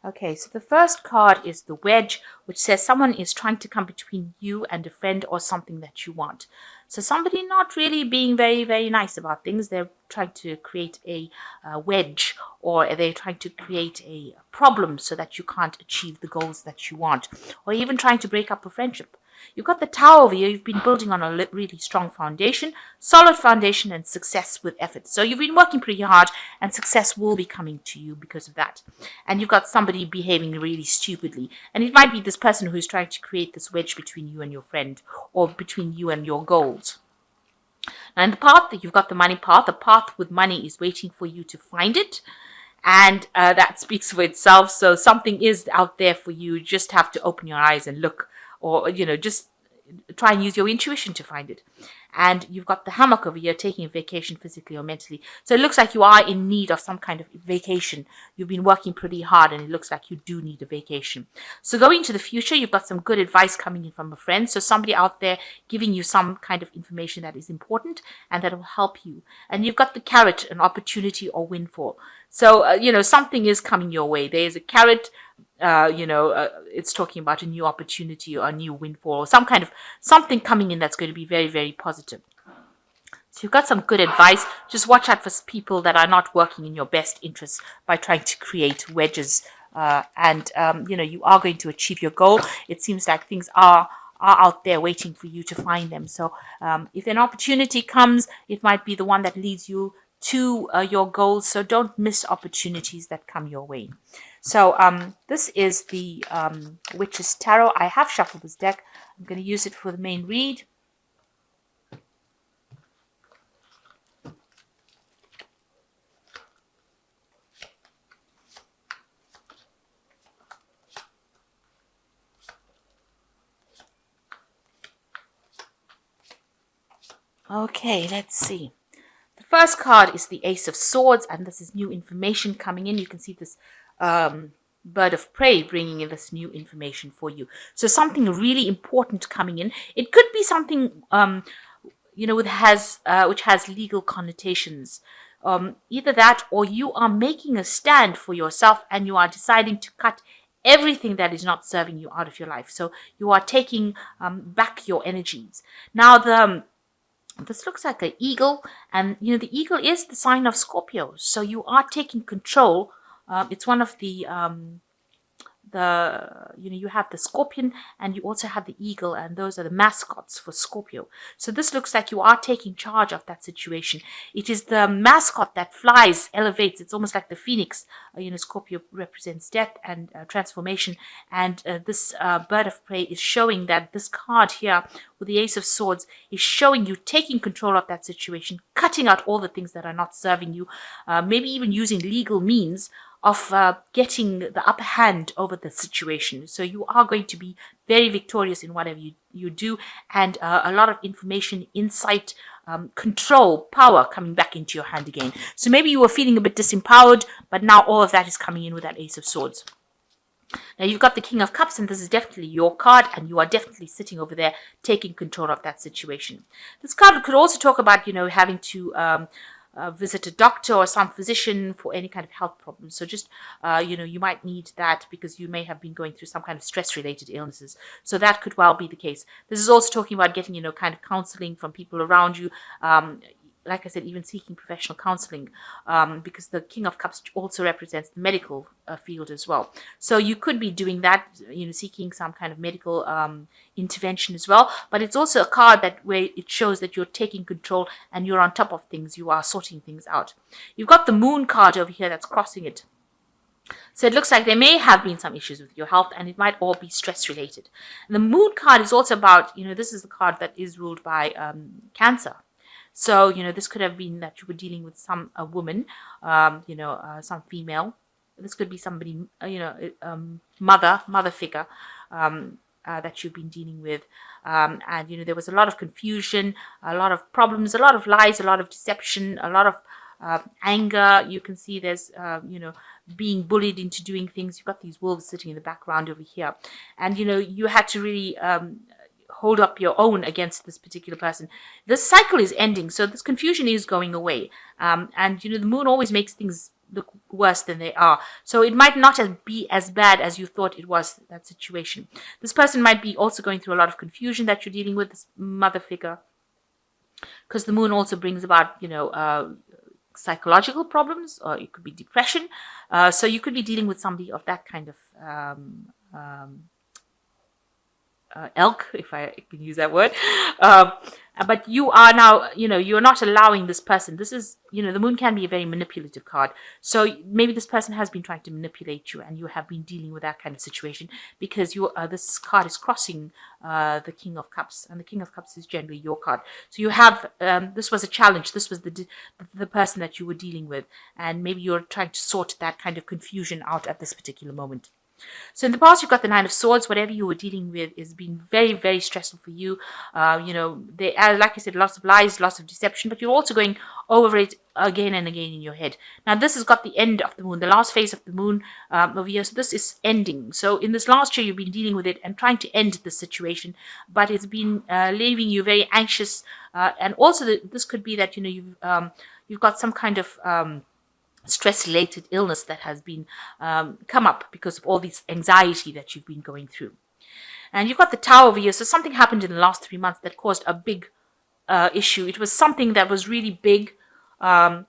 Okay, so the first card is the wedge, which says someone is trying to come between you and a friend or something that you want. So somebody not really being very, very nice about things. They're trying to create a wedge, or they're trying to create a problem so that you can't achieve the goals that you want, or even trying to break up a friendship. You've got the tower over here. You've been building on a really strong foundation, solid foundation, and success with effort. So you've been working pretty hard, and success will be coming to you because of that. And you've got somebody behaving really stupidly. And it might be this person who's trying to create this wedge between you and your friend, or between you and your goals. Now, in the path, you've got the money path. The path with money is waiting for you to find it. And that speaks for itself. So something is out there for you. You just have to open your eyes and look, or, just try and use your intuition to find it. And you've got the hammock over here, taking a vacation physically or mentally. So it looks like you are in need of some kind of vacation. You've been working pretty hard, and it looks like you do need a vacation. So going into the future, you've got some good advice coming in from a friend. So somebody out there giving you some kind of information that is important and that will help you. And you've got the carrot, an opportunity or windfall. So, something is coming your way. There is a carrot. It's talking about a new opportunity or a new windfall, or some kind of something coming in that's going to be very, very positive. So you've got some good advice. Just watch out for people that are not working in your best interest by trying to create wedges. You are going to achieve your goal. It seems like things are out there waiting for you to find them. So if an opportunity comes, it might be the one that leads you to your goals. So don't miss opportunities that come your way. So this is the Witch's Tarot. I have shuffled this deck. I'm going to use it for the main read. Okay, let's see. The first card is the Ace of Swords, and this is new information coming in. You can see this bird of prey bringing in this new information for you. So something really important coming in. It could be something which has legal connotations. Either that, or you are making a stand for yourself and you are deciding to cut everything that is not serving you out of your life. So you are taking back your energies. Now, this looks like an eagle, and the eagle is the sign of Scorpio. So you are taking control. It's one of the you have the scorpion and you also have the eagle, and those are the mascots for Scorpio. So this looks like you are taking charge of that situation. It is the mascot that flies, elevates. It's almost like the phoenix. Scorpio represents death and transformation, and this bird of prey is showing that this card here with the Ace of Swords is showing you taking control of that situation, cutting out all the things that are not serving you, maybe even using legal means of getting the upper hand over the situation. So you are going to be very victorious in whatever you do, and a lot of information, insight, control, power coming back into your hand again. So maybe you were feeling a bit disempowered, but now all of that is coming in with that Ace of Swords. Now you've got the King of Cups, and this is definitely your card, and you are definitely sitting over there taking control of that situation. This card could also talk about, having to visit a doctor or some physician for any kind of health problem. So just, you might need that because you may have been going through some kind of stress-related illnesses. So that could well be the case. This is also talking about getting, kind of counseling from people around you. Like I said, even seeking professional counseling, because the King of Cups also represents the medical field as well. So you could be doing that, seeking some kind of medical intervention as well. But it's also a card where it shows that you're taking control and you're on top of things. You are sorting things out. You've got the Moon card over here that's crossing it. So it looks like there may have been some issues with your health, and it might all be stress related. And the Moon card is also about, this is the card that is ruled by Cancer. So, this could have been that you were dealing with a woman, some female. This could be somebody, mother figure that you've been dealing with. And, there was a lot of confusion, a lot of problems, a lot of lies, a lot of deception, a lot of anger. You can see there's, being bullied into doing things. You've got these wolves sitting in the background over here. And, you had to really hold up your own against this particular person. This cycle is ending, so this confusion is going away. And the moon always makes things look worse than they are. So it might not be as bad as you thought it was, that situation. This person might be also going through a lot of confusion that you're dealing with, this mother figure, because the moon also brings about, psychological problems, or it could be depression. So you could be dealing with somebody of that kind of elk, if I can use that word. But you are now, you're not allowing this person. This is, the moon can be a very manipulative card. So maybe this person has been trying to manipulate you, and you have been dealing with that kind of situation because this card is crossing the King of Cups, and the King of Cups is generally your card. So you have, this was a challenge. This was the person that you were dealing with, and maybe you're trying to sort that kind of confusion out at this particular moment. So in the past, you've got the Nine of Swords. Whatever you were dealing with is being very, very stressful for you. They are, like I said, lots of lies, lots of deception, but you're also going over it again and again in your head. Now, this has got the end of the moon, the last phase of the moon over here. So this is ending. So in this last year, you've been dealing with it and trying to end the situation, but it's been leaving you very anxious. And also, this could be that you've got some kind of stress-related illness that has been come up because of all this anxiety that you've been going through. And you've got the Tower over here. So something happened in the last 3 months that caused a big issue. It was something that was really big. And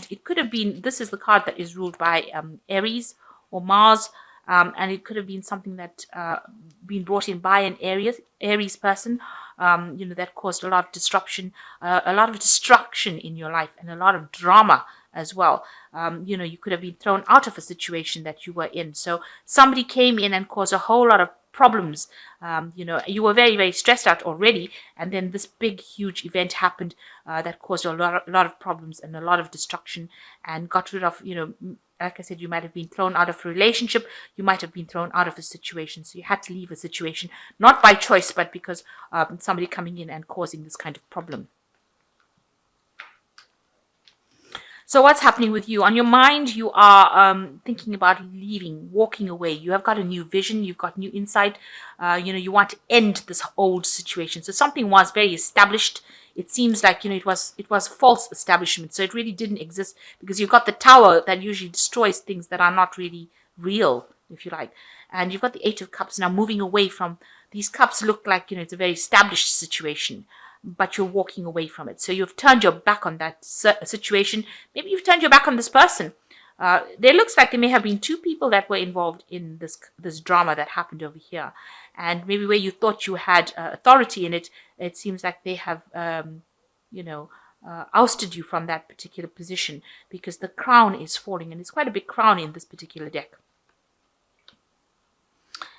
it could have been, this is the card that is ruled by Aries or Mars. And it could have been something that been brought in by an Aries person, that caused a lot of disruption, a lot of destruction in your life, and a lot of drama as well. You could have been thrown out of a situation that you were in. So somebody came in and caused a whole lot of problems. You were very, very stressed out already, and then this big, huge event happened that caused a lot of problems and a lot of destruction, and got rid of, like I said, you might have been thrown out of a relationship. You might have been thrown out of a situation. So you had to leave a situation, not by choice, but because somebody coming in and causing this kind of problem. So what's happening with you? On your mind, you are thinking about leaving, walking away. You have got a new vision. You've got new insight. You want to end this old situation. So something was very established. It seems like, it was false establishment. So it really didn't exist, because you've got the Tower that usually destroys things that are not really real, if you like. And you've got the Eight of Cups now moving away from these cups. Look like, it's a very established situation, but you're walking away from it. So you've turned your back on that situation. Maybe you've turned your back on this person. There looks like there may have been two people that were involved in this drama that happened over here. And maybe where you thought you had authority in it, it seems like they have, ousted you from that particular position, because the crown is falling, and it's quite a big crown in this particular deck.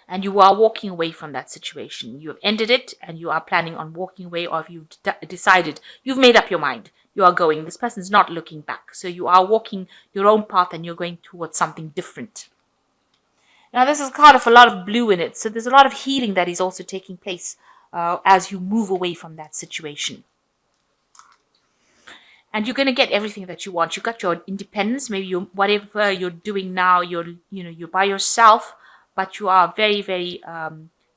And you are walking away from that situation. You have ended it, and you are planning on walking away, or if you've decided, you've made up your mind, you are going. This person's not looking back. So you are walking your own path, and you're going towards something different. Now, this is a card of a lot of blue in it. So there's a lot of healing that is also taking place as you move away from that situation. And you're going to get everything that you want. You got your independence. Maybe whatever you're doing now, you're by yourself, but you are very, very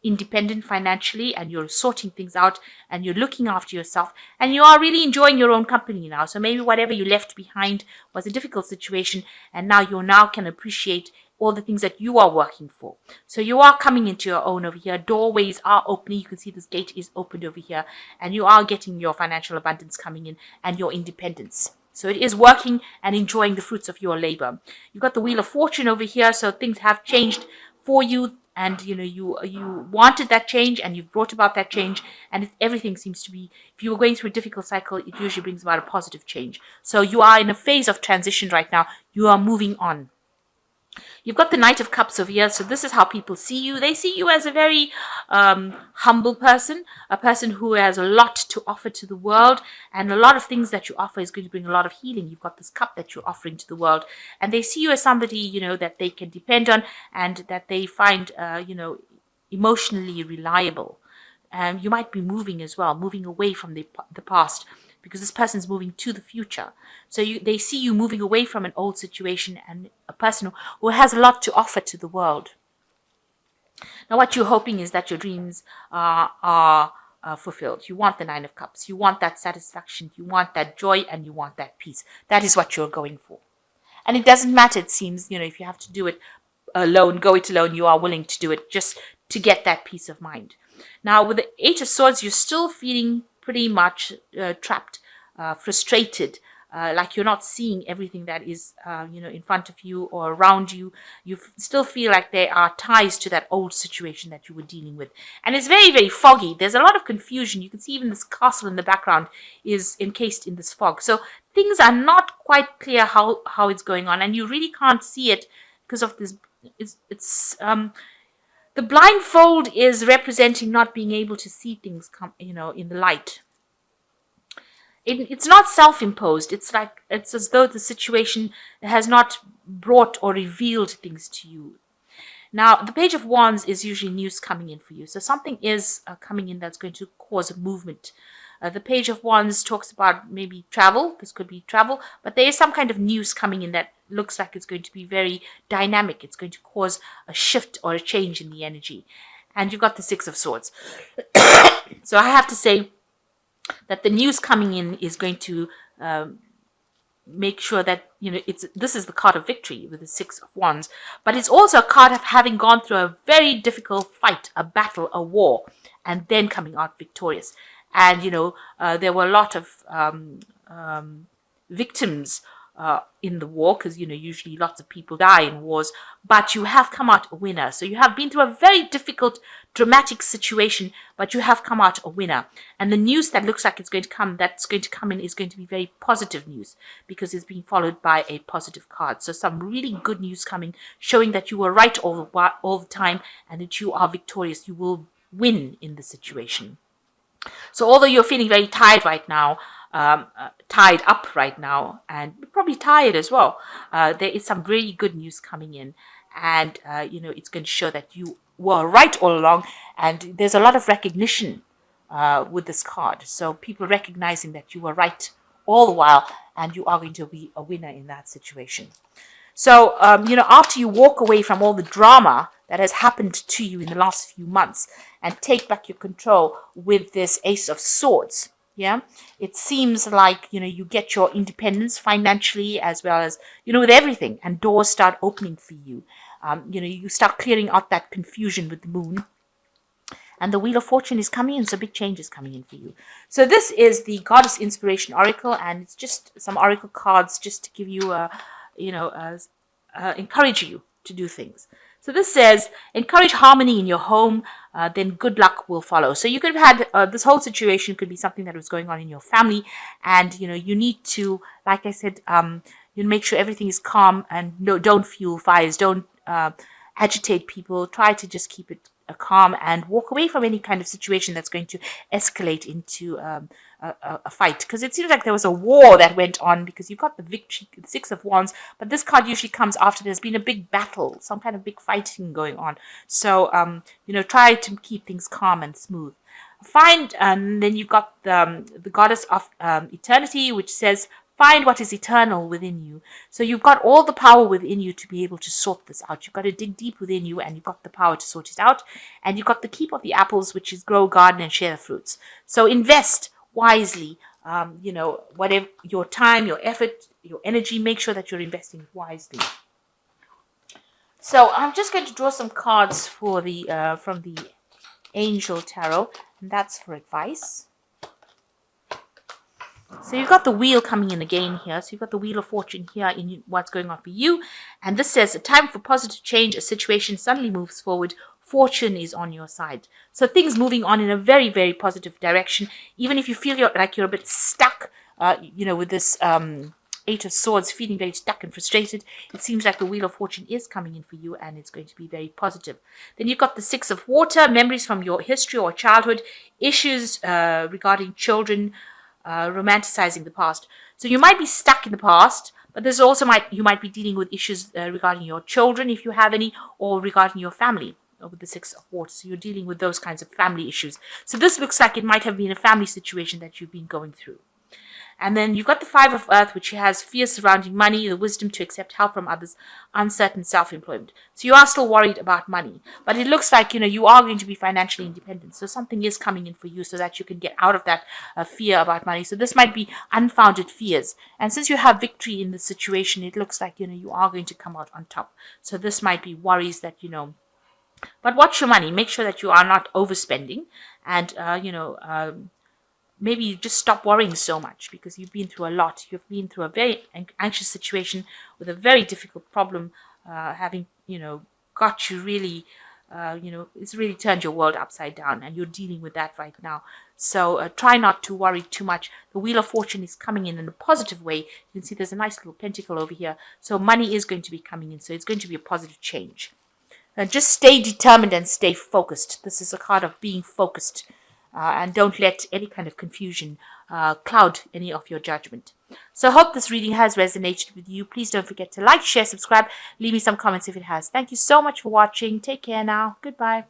independent financially, and you're sorting things out, and you're looking after yourself, and you are really enjoying your own company now. So maybe whatever you left behind was a difficult situation, and now you can appreciate all the things that you are working for. So you are coming into your own over here. Doorways are opening. You can see this gate is opened over here, and you are getting your financial abundance coming in, and your independence. So it is working and enjoying the fruits of your labor. You've got the Wheel of Fortune over here. So things have changed for you, and you wanted that change, and you've brought about that change, and everything seems to be, if you were going through a difficult cycle, it usually brings about a positive change. So you are in a phase of transition right now. You are moving on. You've got the Knight of Cups over here. So this is how people see you. They see you as a very humble person, a person who has a lot to offer to the world, and a lot of things that you offer is going to bring a lot of healing. You've got this cup that you're offering to the world, and they see you as somebody, that they can depend on, and that they find, emotionally reliable. You might be moving as well, moving away from the past, because this person's moving to the future. So they see you moving away from an old situation, and a person who has a lot to offer to the world. Now, what you're hoping is that your dreams are fulfilled. You want the Nine of Cups. You want that satisfaction. You want that joy, and you want that peace. That is what you're going for. And it doesn't matter, it seems, if you have to do it alone, go it alone, you are willing to do it just to get that peace of mind. Now, with the Eight of Swords, you're still feeling pretty much trapped, frustrated, like you're not seeing everything that is, in front of you or around you. You still feel like there are ties to that old situation that you were dealing with. And it's very, very foggy. There's a lot of confusion. You can see even this castle in the background is encased in this fog. So things are not quite clear how it's going on. And you really can't see it because of this. It's the blindfold is representing not being able to see things come, in the light. It's not self-imposed. It's as though the situation has not brought or revealed things to you. Now, the Page of Wands is usually news coming in for you. So something is coming in that's going to cause a movement. The Page of Wands talks about maybe travel. This could be travel, but there is some kind of news coming in that looks like it's going to be very dynamic. It's going to cause a shift or a change in the energy. And you've got the Six of Swords. So I have to say that the news coming in is going to make sure that this is the card of victory with the Six of Wands, but it's also a card of having gone through a very difficult fight, a battle, a war, and then coming out victorious. And there were a lot of victims in the war, because usually lots of people die in wars, but you have come out a winner. So you have been through a very difficult, dramatic situation, but you have come out a winner. And the news that looks like that's going to come in is going to be very positive news, because it's being followed by a positive card. So some really good news coming, showing that you were right all the time and that you are victorious. You will win in the situation. So although you're feeling very tired right now, tied up right now, and probably tired as well, there is some really good news coming in, and it's going to show that you were right all along, and there's a lot of recognition with this card. So people recognizing that you were right all the while, and you are going to be a winner in that situation. So, after you walk away from all the drama that has happened to you in the last few months and take back your control with this Ace of Swords, it seems like, you get your independence financially as well as, with everything, and doors start opening for you. You start clearing out that confusion with the moon. And the Wheel of Fortune is coming in, so big change is coming in for you. So this is the Goddess Inspiration Oracle, and it's just some oracle cards just to give you encourage you to do things. So this says, encourage harmony in your home, then good luck will follow. So you could have had, this whole situation could be something that was going on in your family, and, you need to, like I said, make sure everything is calm, and don't fuel fires, don't agitate people, try to just keep it calm and walk away from any kind of situation that's going to escalate into a fight, because it seems like there was a war that went on, because you've got the victory, the Six of Wands, but this card usually comes after there's been a big battle, some kind of big fighting going on. So try to keep things calm and smooth. And then you've got the Goddess of Eternity, which says, find what is eternal within you. So you've got all the power within you to be able to sort this out. You've got to dig deep within you, and you've got the power to sort it out. And you've got the keep of the apples, which is grow, garden, and share the fruits. So invest wisely. Whatever your time, your effort, your energy, make sure that you're investing wisely. So I'm just going to draw some cards for the from the Angel Tarot, and that's for advice. So you've got the wheel coming in again here. So you've got the Wheel of Fortune here in what's going on for you. And this says, a time for positive change. A situation suddenly moves forward. Fortune is on your side. So things moving on in a very, very positive direction. Even if you feel like you're a bit stuck, with this Eight of Swords, feeling very stuck and frustrated, it seems like the Wheel of Fortune is coming in for you, and it's going to be very positive. Then you've got the Six of Water, memories from your history or childhood, issues regarding children, romanticizing the past. So you might be stuck in the past, but there's also you might be dealing with issues regarding your children, if you have any, or regarding your family with the Six of Water. So you're dealing with those kinds of family issues. So this looks like it might have been a family situation that you've been going through. And then you've got the Five of Earth, which has fear surrounding money, the wisdom to accept help from others, uncertain self-employment. So you are still worried about money, but it looks like, you are going to be financially independent. So something is coming in for you so that you can get out of that fear about money. So this might be unfounded fears. And since you have victory in the situation, it looks like, you are going to come out on top. So this might be worries that, but watch your money. Make sure that you are not overspending, and maybe you just stop worrying so much, because you've been through a lot. You've been through a very anxious situation with a very difficult problem, having got you really. It's really turned your world upside down, and you're dealing with that right now. So try not to worry too much. The Wheel of Fortune is coming in a positive way. You can see there's a nice little pentacle over here. So money is going to be coming in. So it's going to be a positive change. And just stay determined and stay focused. This is a card of being focused. And don't let any kind of confusion cloud any of your judgment. So I hope this reading has resonated with you. Please don't forget to like, share, subscribe. Leave me some comments if it has. Thank you so much for watching. Take care now. Goodbye.